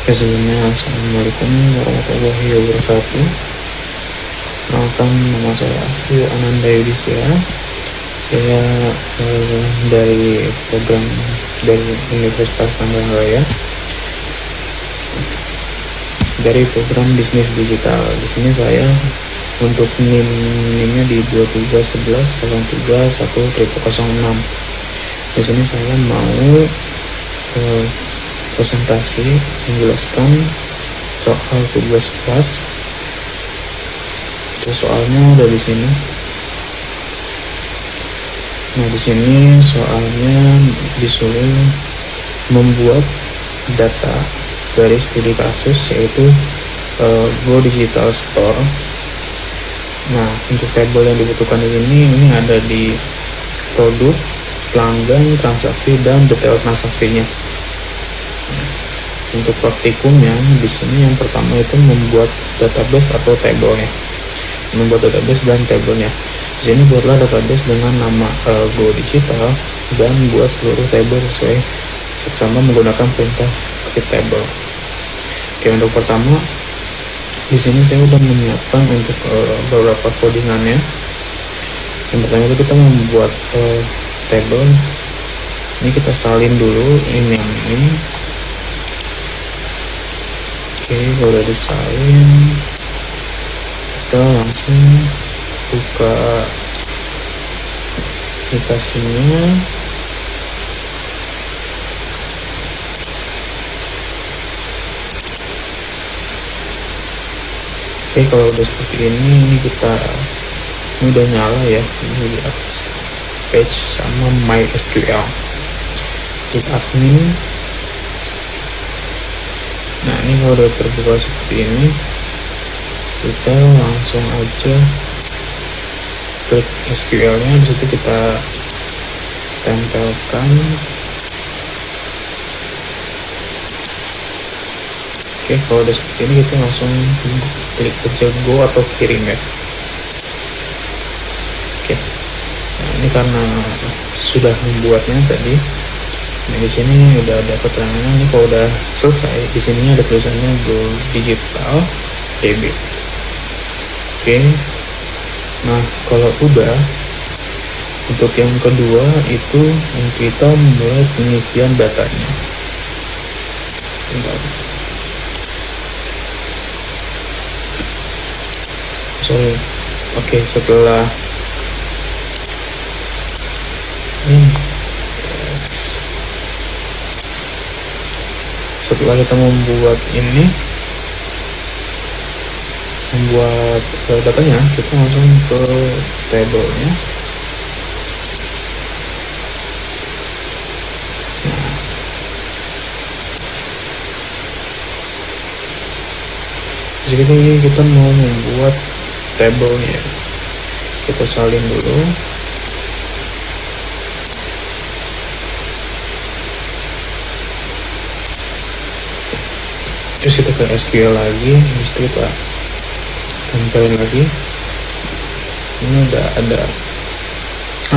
Sebelumnya, Assalamualaikum warahmatullahi wabarakatuh. Perkenalkan, nama saya Afyu Ananda Yudhistira. Saya dari program dari Universitas Tangerang Raya, dari program bisnis digital. Di sini saya untuk NIM-nya di 2311031006. Di sini saya mau presentasi menjelaskan soal tugas kelas. Soalnya ada di sini. Nah, di sini soalnya disuruh membuat data dari studi kasus, yaitu Go Digital Store. Nah, untuk tabel yang dibutuhkan ini ada di produk, pelanggan, transaksi, dan detail transaksinya. Untuk praktikumnya di sini yang pertama itu membuat database atau tabelnya, membuat database dan tabelnya. Di sini buatlah database dengan nama Go Digital dan buat seluruh tabel sesuai sama menggunakan perintah create table. Oke, untuk pertama di sini saya sudah menyiapkan untuk beberapa codingannya. Yang pertama itu kita membuat table. Ini kita salin dulu ini. Oke, kalau udah disalin, kita langsung buka aplikasinya. Oke, kalau udah seperti ini kita udah nyala ya. Ini lihat page sama MySQL. Klik admin. Nah, ini kalau udah terbuka seperti ini, kita langsung aja klik SQL-nya. Di situ kita tempelkan. Oke, kalau udah seperti ini kita langsung klik aja go atau kirim ya. Oke, nah ini karena sudah membuatnya tadi. Nah, di sini udah ada keterangannya. Ini kalau udah selesai, di sininya ada tulisannya Go Digital DB. Oke. Nah, kalau udah, untuk yang kedua itu kita mulai pengisian datanya. Oke, setelah kita membuat datanya, kita langsung ke tabelnya. Nah, di sini kita mau membuat tabelnya. Kita salin dulu. Terus kita ke SQL lagi, habis itu kita tempelin lagi. Ini udah ada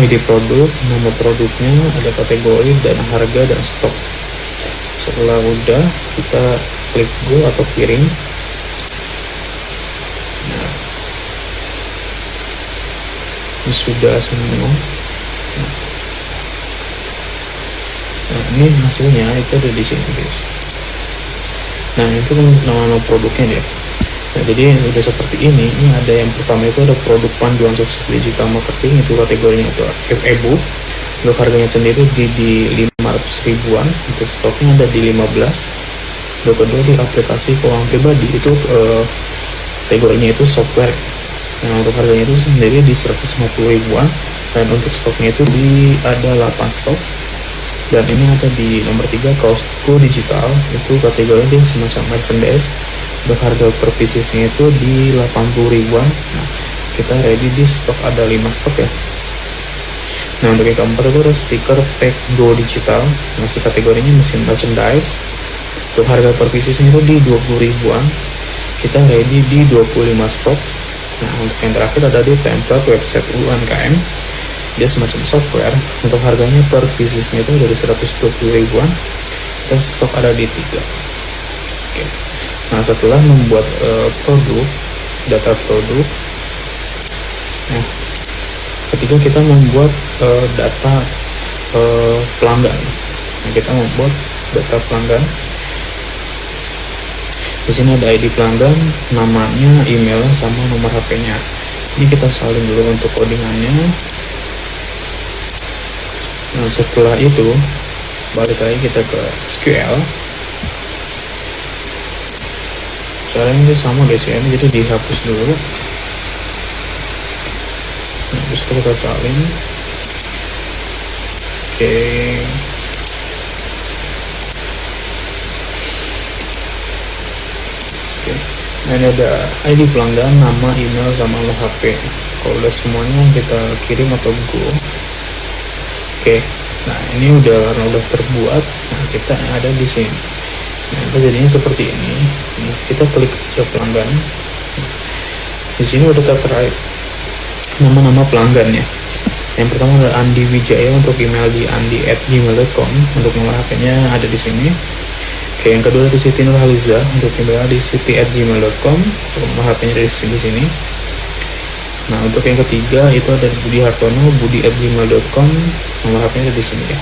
ID produk, nama produknya, ada kategori dan harga dan stok. Setelah udah, kita klik go atau kirim. Nah, ini sudah semua. Nah, ini hasilnya itu ada di sini, guys. Nah, itu nama produknya ya. Nah, jadi udah seperti ini. Ini ada yang pertama itu ada produk panduan sukses digital marketing, itu kategorinya itu e-book. Untuk harganya sendiri di 500 ribuan, untuk stoknya ada di 15. Untuk kedua di aplikasi keuangan pribadi, itu kategorinya itu software. Nah, untuk harganya itu sendiri di 150 ribuan, dan untuk stoknya itu ada 8 stok. Dan ini ada di nomor 3 Go Digital, itu kategorinya dia semacam merchandise. Untuk harga per piecesnya itu di 80 ribuan. Nah, kita ready di stok, ada 5 stok ya. Nah, untuk yang keempat itu ada stiker tag Go Digital, masih kategorinya mesin merchandise. Untuk harga per piecesnya itu di 20 ribuan. Kita ready di 25 stok. Nah, untuk yang terakhir ada di template website UMKM, dia semacam software. Untuk harganya per piecesnya itu dari 120 ribuan, dan stok ada di 3. Oke. Nah, setelah membuat produk, data produk, nah, ketika kita membuat data pelanggan, nah, kita membuat data pelanggan. Di sini ada ID pelanggan, namanya, email, sama nomor HP-nya. Ini kita salin dulu untuk codingannya. Nah, setelah itu balik lagi kita ke SQL. Caranya ini sama guys ya, jadi dihapus dulu. Nah, terus kita salin. Oke. Nah, ini ada ID pelanggan, nama, email, sama nomor HP. Kalau udah semuanya kita kirim atau go. Oke. Nah, ini karena udah terbuat. Nah, kita ada di sini. Nah, jadinya seperti ini. Kita klik ke pelanggan. Di sini udah tertera nama-nama pelanggannya. Yang pertama adalah Andi Wijaya untuk email di andi@gmail.com, untuk nomor HP-nya ada di sini. Oke, yang kedua di Siti Nurhaliza untuk email di siti@gmail.com, untuk nomor HP-nya dari sini. Nah, untuk yang ketiga itu ada Budi Hartono, budi@gmail.com, nomor HP-nya ada di sini ya.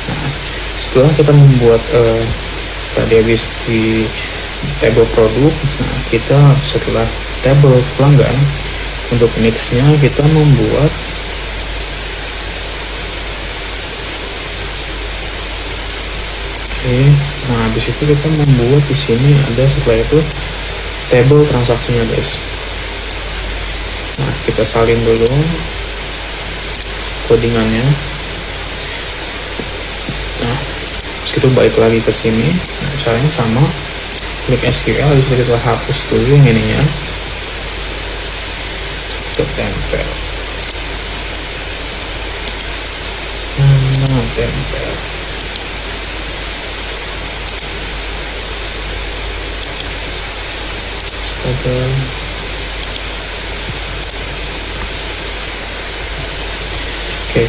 Nah, setelah kita membuat tadi habis di tabel produk, nah kita setelah tabel pelanggan, untuk nextnya kita membuat nah habis itu kita membuat di sini ada setelah itu tabel transaksinya guys. Nah, kita salin dulu codingannya. Nah, itu balik lagi ke sini. Nah, caranya sama, klik SQL, bisa kita hapus dulu yang ininya, stop tempel. Nah, tempel. Oke.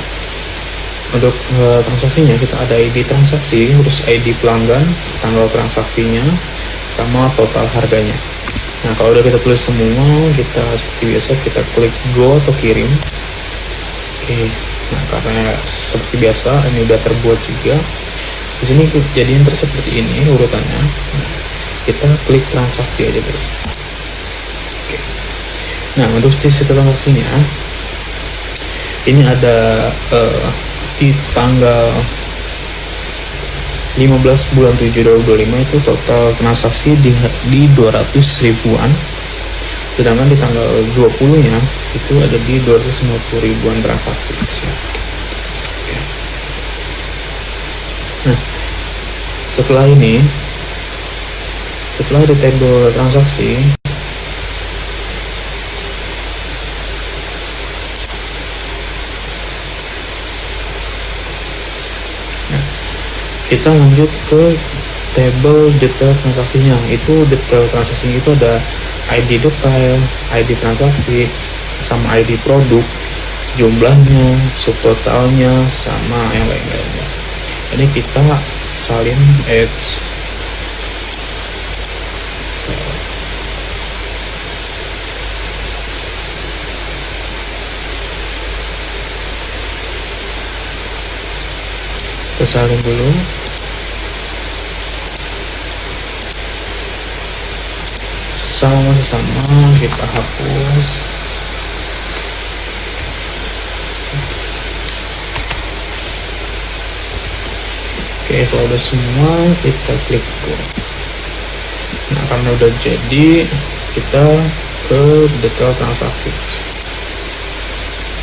Untuk transaksinya kita ada ID transaksi, terus ID pelanggan, tanggal transaksinya, sama total harganya. Nah, kalau udah kita tulis semua, kita seperti biasa kita klik go atau kirim. Oke. Nah, karena seperti biasa ini udah terbuat juga. Di sini kejadian seperti ini urutannya. Nah, kita klik transaksi aja guys. Nah, untuk sisi transaksinya ini ada di tanggal 15 bulan 7 2025 itu total transaksi di 200 ribuan, sedangkan di tanggal 20 nya itu ada di 250 ribuan transaksi. Nah, setelah ini, setelah di tabel transaksi, kita lanjut ke tabel detail transaksinya. Itu detail transaksinya itu ada ID detail, ID transaksi, sama ID produk, jumlahnya, subtotalnya, sama yang lain-lainnya. Ini kita salin edge. Kita salin dulu. Sama kita hapus. Oke, kalau udah semua kita klik go. Nah, karena udah jadi, kita ke detail transaksi.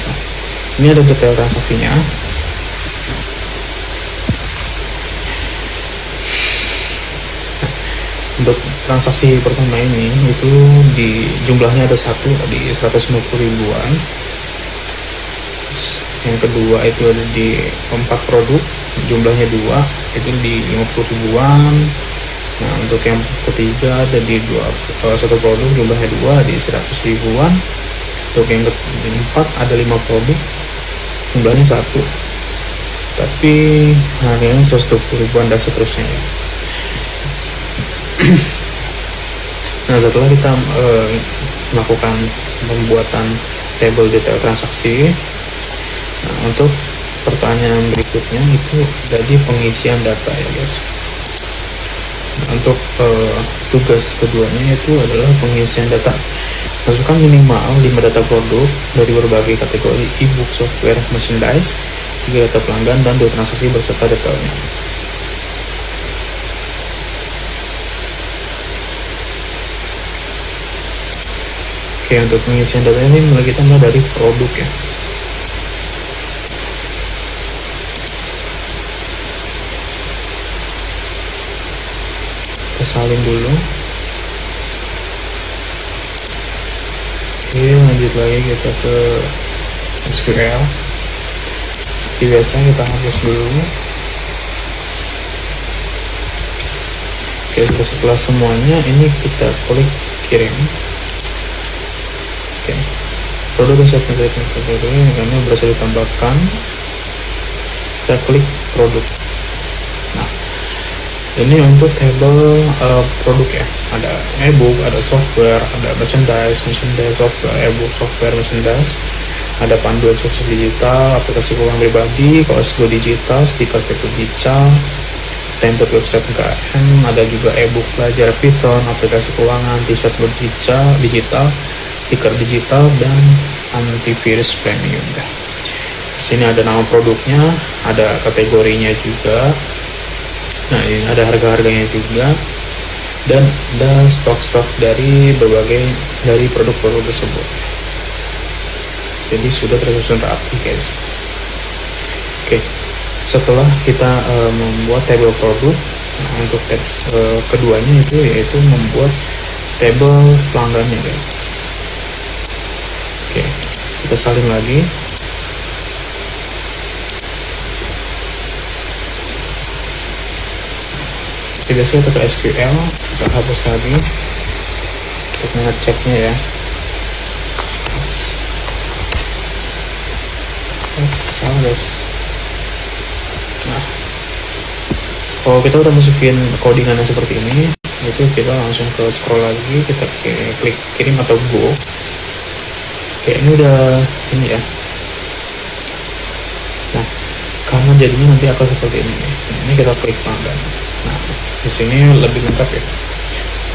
Nah, ini ada detail transaksinya. Untuk transaksi pertama ini itu di jumlahnya ada satu di 150 ribuan. Yang kedua itu ada di 4 produk, jumlahnya 2, itu di 50 ribuan. Nah, untuk yang ketiga ada di 1 produk, jumlahnya 2, di 100 ribuan. Untuk yang keempat ada 5 produk, jumlahnya 1, tapi harganya 120.000-an dan seterusnya ya. Nah, setelah kita melakukan pembuatan table detail transaksi, nah, untuk pertanyaan berikutnya itu jadi pengisian data ya guys. Nah, untuk tugas keduanya itu adalah pengisian data. Masukkan minimal 5 data produk dari berbagai kategori e-book, software, merchandise, 3 data pelanggan, dan 2 transaksi berserta detailnya. Oke, untuk pengisian data ini mulai kita mulai dari produk ya. Kita salin dulu. Oke, lanjut lagi kita ke SQL. Seperti biasa kita hapus dulu. Oke, setelah semuanya ini kita klik kirim. Oke, produk yang ini kami berhasil ditambahkan. Kita klik produk. Nah, ini untuk table produk ya. Ada e-book, ada software, ada merchandise, software, e-book, software, merchandise. Ada panduan sukses digital, aplikasi keuangan pribadi, kaos go digital, stiker paper digital, template website UKM, ada juga e-book belajar Python, aplikasi keuangan, t-shirt digital, stiker digital, dan antivirus premium. Di sini ada nama produknya, ada kategorinya juga. Nah, ini ada harga-harganya juga, dan ada stok-stok dari produk-produk tersebut. Jadi sudah tersusun rapi guys. Oke, setelah kita membuat table produk, nah, untuk keduanya itu yaitu membuat table pelanggannya guys. Oke, kita salin lagi. Kita biasanya ke SQL, kita hapus lagi untuk ngeceknya ya. Salah guys. Nah, kalau kita udah masukin codingannya seperti ini, itu kita langsung ke scroll lagi, kita klik kirim atau go. Oke, ini udah ini ya. Nah, karena jadinya nanti akan seperti ini. Nah, ini kita klik pelanggan. Nah, di sini lebih lengkap ya.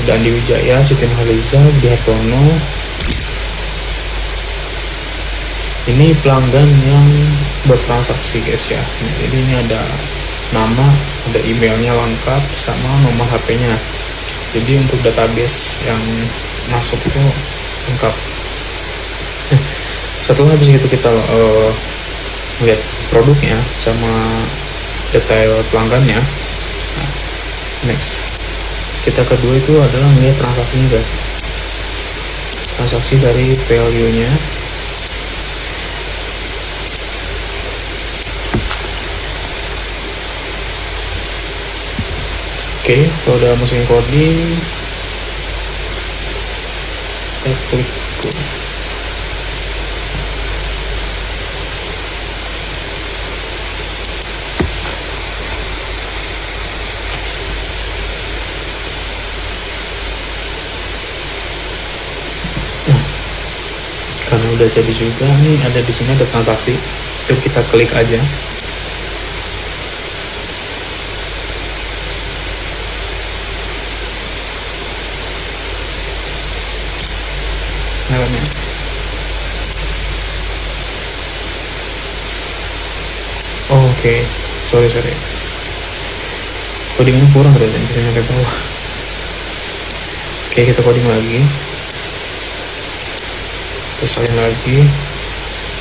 Udah Andi Wijaya, Siti Nurhaliza, Budi Hartono. Ini pelanggan yang bertransaksi guys ya. Nah, jadi ini ada nama, ada emailnya lengkap, sama nomor HP-nya. Jadi untuk database yang masuk itu lengkap. Setelah habis itu kita lihat produknya sama detail pelanggannya. Nah, next kita kedua itu adalah melihat transaksinya guys. Transaksi dari value-nya. Oke, kalau udah masukin coding, kita klik go. Nah, karena udah jadi juga nih, ada di sini ada transaksi, itu kita klik aja. Oke, sorry codingnya kurang berarti, bisa nyampe bawah. Oke, kita coding lagi, kita salin lagi,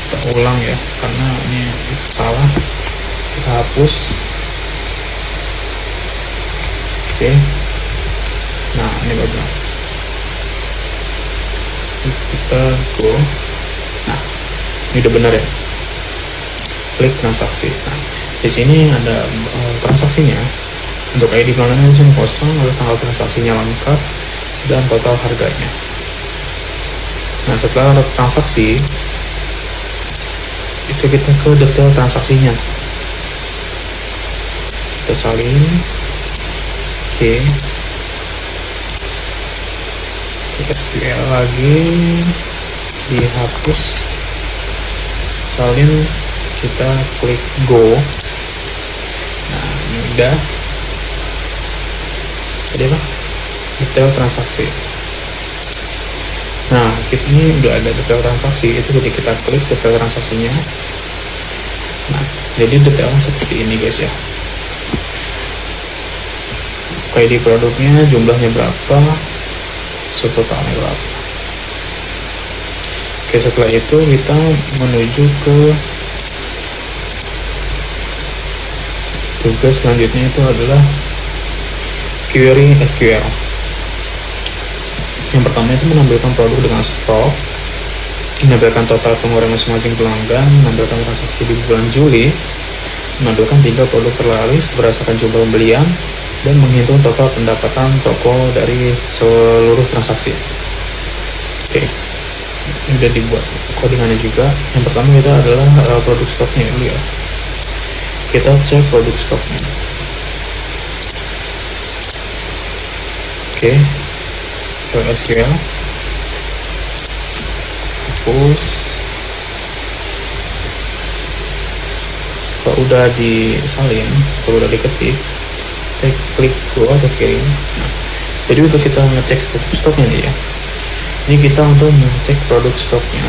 kita ulang ya, karena ini salah, kita hapus. Oke, nah ini bagus, kita go. Nah, ini udah benar ya. Klik transaksi. Nah, di sini ada transaksinya. Untuk ID pelanggan di sini kosong, ada tanggal transaksinya lengkap, dan total harganya. Nah, setelah transaksi, itu kita ke detail transaksinya, kita salin. Oke, SQL lagi dihapus, salin, kita klik go. Nah ini udah tadi apa, detail transaksi. Nah ini udah ada detail transaksi, itu jadi kita klik detail transaksinya. Nah jadi detailnya seperti ini guys ya, ID produknya, jumlahnya berapa, subtotalnya berapa. Oke, setelah itu kita menuju ke tugas selanjutnya, itu adalah query SQL. Yang pertama itu menampilkan produk dengan stok, menampilkan total pengeluaran masing-masing pelanggan, menampilkan transaksi di bulan Juli, menampilkan 3 produk terlaris berdasarkan jumlah pembelian, dan menghitung total pendapatan toko dari seluruh transaksi. Oke, ini udah dibuat codingannya juga. Yang pertama kita adalah produk stoknya dulu ya. Kita cek produk stoknya. Oke, ke SQL, hapus. Kalau udah disalin, kalau udah diketik, kita klik go atau kirim. Nah, jadi untuk kita ngecek produk stoknya nih ya, ini kita untuk mengecek produk stoknya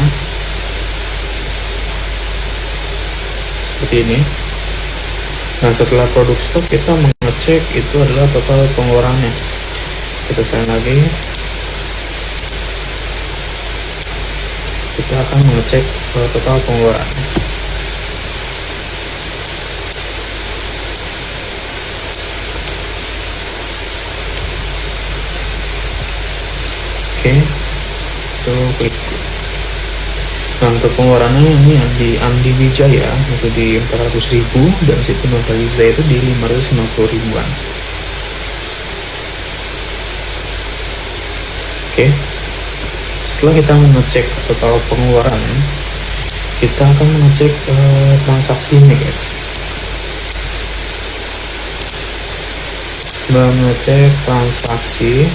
seperti ini. Nah setelah produk stok, kita mengecek itu adalah total pengeluarannya. Kita salin lagi, kita akan mengecek total pengeluaran. Oke, itu klik. Nah untuk pengeluarannya ini di Andi Wijaya itu di 400.000, dan Siti Nurhaliza itu di 550 ribuan. Oke, setelah kita mengecek total pengeluaran, kita akan mengecek transaksi ini guys. Mengecek transaksi.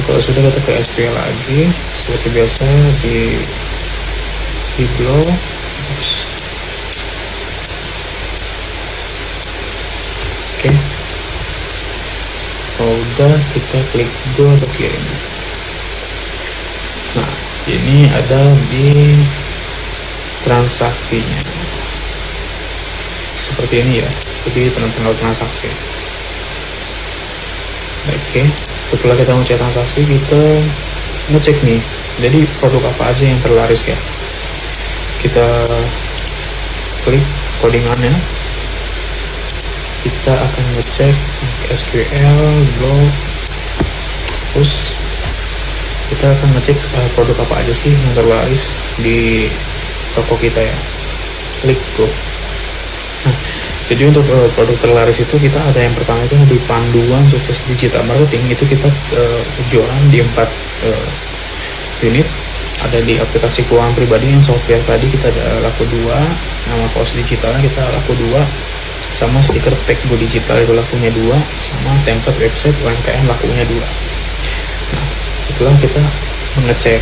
Kalau sudah, kita ke SQL lagi seperti biasa di blog. Oke, kalau udah, kita klik go atau kirim. Nah ini ada di transaksinya seperti ini ya, jadi tanda-tanda transaksi. Oke, setelah kita ngecek transaksi, kita ngecek nih, jadi produk apa aja yang terlaris ya. Kita klik codingannya, kita akan ngecek SQL, blog, terus kita akan ngecek produk apa aja sih yang terlaris di toko kita ya. Klik go. Nah, jadi untuk produk terlaris itu kita ada yang pertama itu di panduan sukses digital marketing, itu kita jualan di 4 unit. Ada di aplikasi keuangan pribadi yang software tadi kita ada laku 2, nama pos digitalnya kita laku 2, sama stiker pack go digital itu lakunya 2, sama template website UMKM lakunya 2. Nah setelah kita mengecek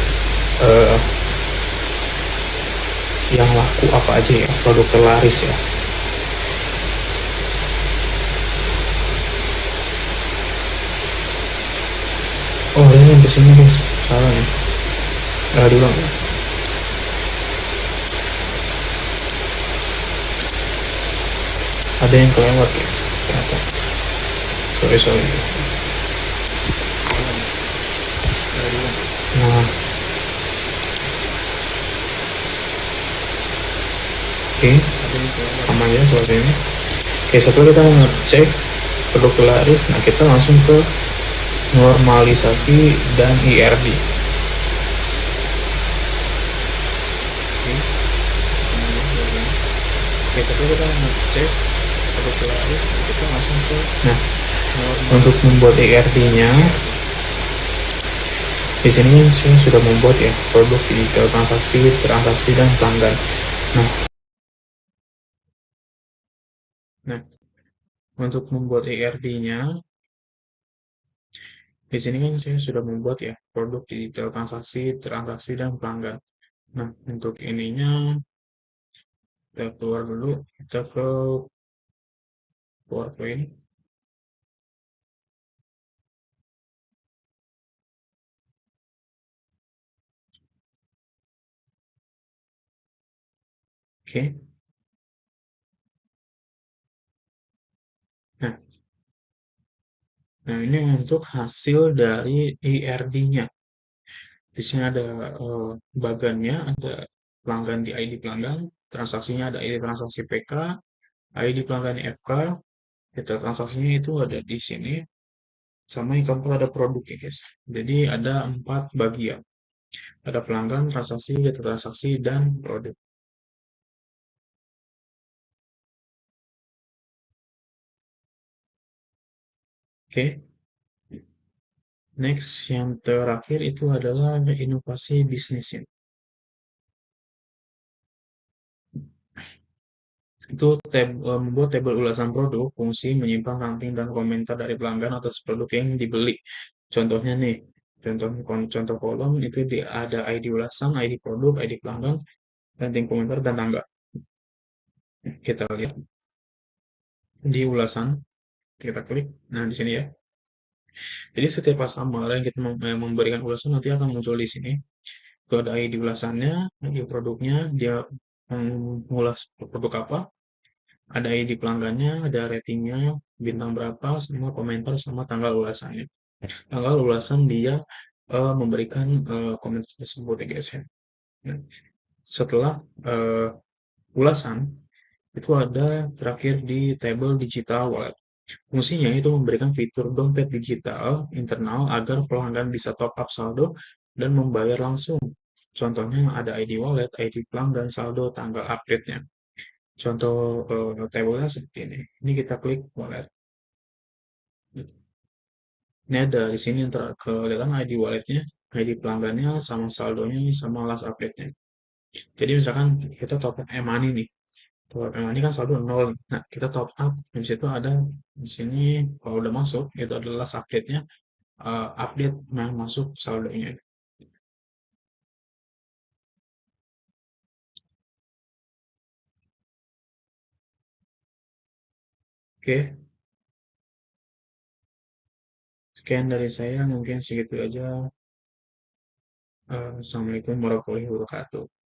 yang laku apa aja ya, produk terlaris ya, oh ini yang kesini guys, salah ya, diulang ya. Ada yang kelewat ya ternyata, sorry. Nah oke, sama aja seperti ini. Oke, setelah kita ngecek produk terlaris, nah kita langsung ke normalisasi dan IRD. Oke, setelah kita ngecek produk terlaris, kita langsung ke untuk membuat IRD-nya. Di sini saya sudah membuat ya produk digital transaksi dan pelanggan. Nah, nah untuk membuat ERD-nya, di sini kan saya sudah membuat ya produk digital transaksi, transaksi dan pelanggan. Nah, untuk ininya kita keluar dulu, kita ke PowerPoint. Oke. Nah, ini untuk hasil dari ERD-nya. Di sini ada bagannya, ada pelanggan di ID pelanggan, transaksinya ada ID transaksi PK, ID pelanggan FK, data transaksinya itu ada di sini, sama yang keempat ada produknya guys. Jadi ada 4 bagian. Ada pelanggan, transaksi, data transaksi, dan produk. Oke, next yang terakhir itu adalah inovasi bisnisnya. Itu membuat tabel ulasan produk, fungsi, menyimpan ranting dan komentar dari pelanggan atas produk yang dibeli. Contohnya nih, contoh kolom itu ada ID ulasan, ID produk, ID pelanggan, ranting komentar, dan tangga. Kita lihat di ulasan, kita klik. Nah, di sini ya. Jadi setiap customer yang kita memberikan ulasan nanti akan muncul di sini. Itu ada ID ulasannya, ID produknya, dia mengulas produk apa, ada ID pelanggannya, ada ratingnya, bintang berapa, sama komentar, sama tanggal ulasannya. Tanggal ulasan dia memberikan komentar tersebut ya guys ya. Nah, setelah ulasan, itu ada terakhir di table digital wallet. Fungsinya itu memberikan fitur dompet digital internal agar pelanggan bisa top up saldo dan membayar langsung. Contohnya ada ID wallet, ID pelanggan, saldo, tanggal update-nya. Contoh tabelnya seperti ini. Ini kita klik wallet. Ini ada di sini yang kelihatan ID walletnya, ID pelanggannya, sama saldonya, sama last update-nya. Jadi misalkan kita top up e-money nih. Top up e-money kan saldo 0. Nah, kita top up. Di situ ada di sini kalau udah masuk, itu adalah last update-nya, update yang masuk saldonya. Oke, sekian dari saya. Mungkin segitu aja. Assalamualaikum warahmatullahi wabarakatuh.